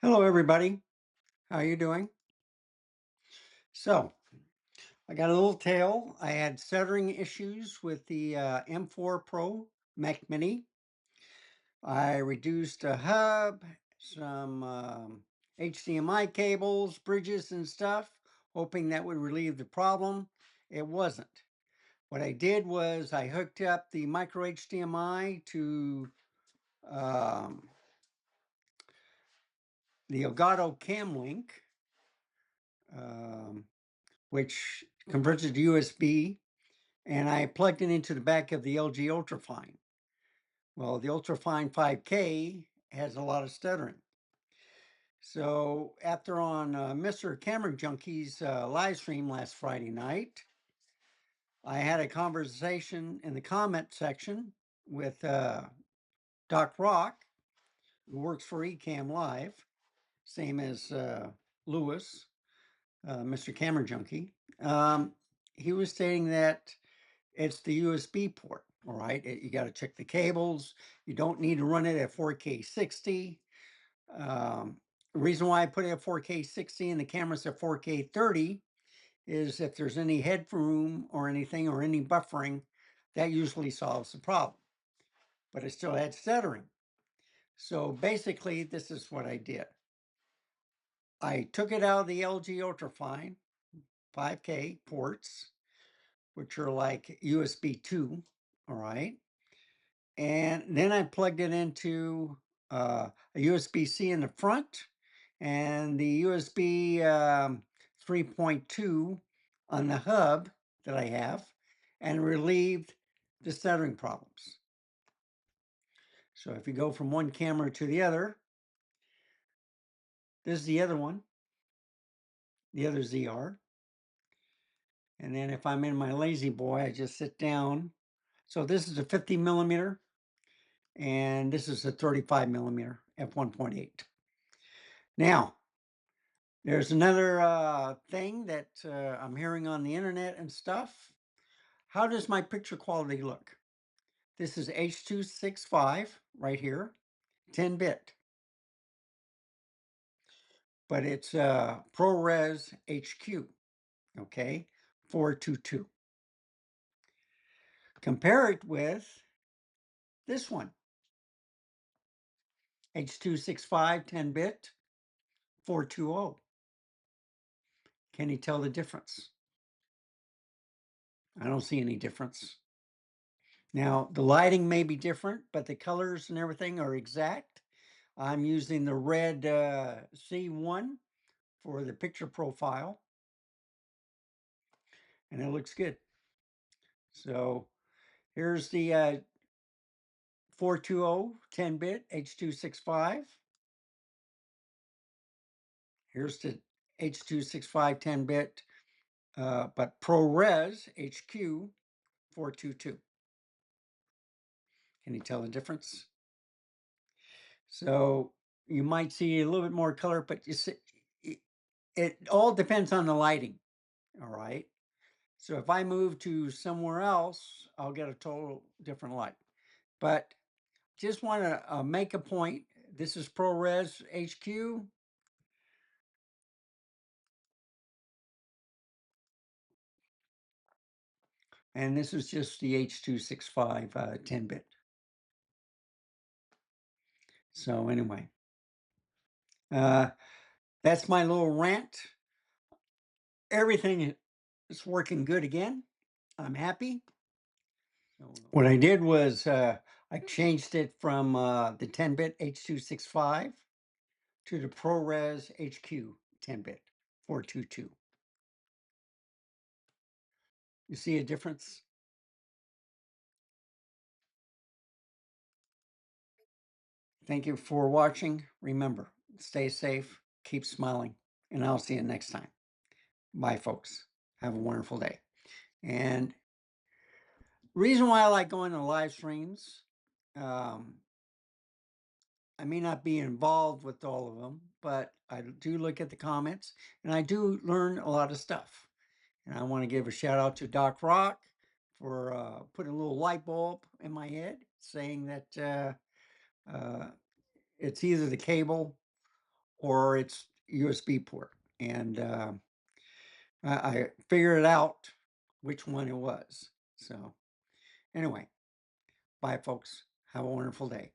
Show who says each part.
Speaker 1: Hello, everybody. How are you doing? So, I got a little tale. I had stuttering issues with the M4 Pro Mac Mini. I reduced a hub, some HDMI cables, bridges, and stuff, hoping that would relieve the problem. It wasn't. What I did was I hooked up the micro HDMI to um, the Elgato Cam Link, um, which converts it to USB, and I plugged it into the back of the LG Ultrafine. Well, the Ultrafine 5K has a lot of stuttering. So after on Mr. Camera Junkie's live stream last Friday night, I had a conversation in the comment section with Doc Rock, who works for Ecamm Live, same as Lewis, Mr. Camera Junkie. He was stating that it's the USB port, all right? You got to check the cables. You don't need to run it at 4K 60. The reason why I put it at 4K 60 and the camera's at 4K 30 is if there's any headroom or anything or any buffering, that usually solves the problem. But it still had stuttering. So basically, this is what I did. I took it out of the LG Ultrafine 5K ports, which are like USB 2, all right? And then I plugged it into a USB-C in the front and the USB 3.2 on the hub that I have and relieved the stuttering problems. So if you go from one camera to the other, this is the other one, the other ZR. And then if I'm in my lazy boy, I just sit down. So this is a 50 millimeter and this is a 35 millimeter f1.8. Now, there's another thing that I'm hearing on the internet and stuff. How does my picture quality look? This is H.265 right here, 10-bit, but it's ProRes HQ, okay, 422. Compare it with this one, H.265 10-bit, 420. Can you tell the difference? I don't see any difference. Now, the lighting may be different, but the colors and everything are exact. I'm using the red C1 for the picture profile, and it looks good. So here's the 420 10-bit H.265. Here's the H.265 10-bit, but ProRes HQ 422. Can you tell the difference? So you might see a little bit more color, but you see, it all depends on the lighting. All right. So if I move to somewhere else, I'll get a total different light. But just want to make a point. This is ProRes HQ. And this is just the H.265 10-bit. So anyway, uh, that's my little rant. Everything is working good again. I'm happy. What I did was I changed it from the 10-bit H.265 to the ProRes HQ 10-bit 422. You see a difference? Thank you for watching. Remember, stay safe, keep smiling, and I'll see you next time. Bye, folks. Have a wonderful day. And reason why I like going to live streams, um, I may not be involved with all of them, but I do look at the comments and I do learn a lot of stuff. And I want to give a shout out to Doc Rock for putting a little light bulb in my head saying that uh, it's either the cable or its USB port. And I figured out which one it was. So anyway, bye folks. Have a wonderful day.